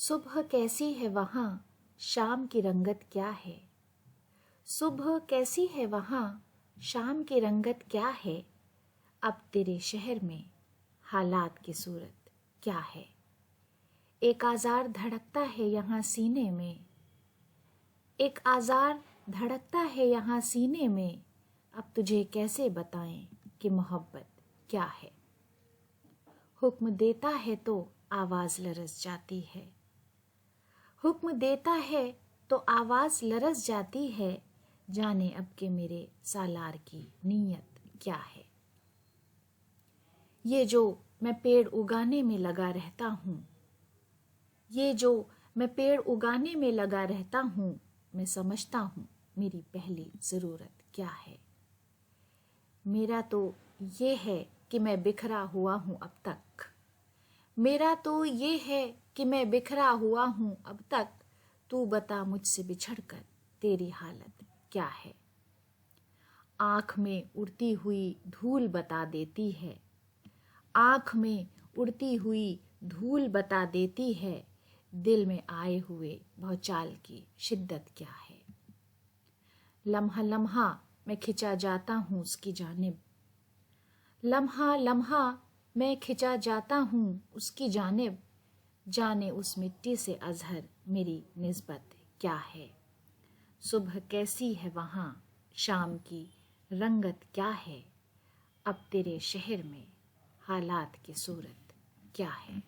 सुबह कैसी है वहाँ, शाम की रंगत क्या है। सुबह कैसी है वहाँ, शाम की रंगत क्या है। अब तेरे शहर में हालात की सूरत क्या है। एक आज़ार धड़कता है यहाँ सीने में, एक आज़ार धड़कता है यहाँ सीने में। अब तुझे कैसे बताएं कि मोहब्बत क्या है। हुक्म देता है तो आवाज़ लरस जाती है, हुक्म देता है तो आवाज़ लरस जाती है। जाने अब के मेरे सालार की नीयत क्या है। ये जो मैं पेड़ उगाने में लगा रहता हूँ, ये जो मैं पेड़ उगाने में लगा रहता हूँ, मैं समझता हूँ मेरी पहली ज़रूरत क्या है। मेरा तो ये है कि मैं बिखरा हुआ हूँ अब तक, मेरा तो ये है कि मैं बिखरा हुआ हूँ अब तक। तू बता मुझसे बिछड़कर तेरी हालत क्या है। आँख में उड़ती हुई धूल बता देती है, आँख में उड़ती हुई धूल बता देती है। दिल में आए हुए भौचाल की शिद्दत क्या है। लम्हा लम्हा मैं खिंचा जाता हूँ उसकी जानिब, लम्हा लम्हा मैं खिंचा जाता हूँ उसकी जानिब। जाने उस मिट्टी से अज़हर मेरी निस्बत क्या है। सुबह कैसी है वहाँ, शाम की रंगत क्या है। अब तेरे शहर में हालात की सूरत क्या है।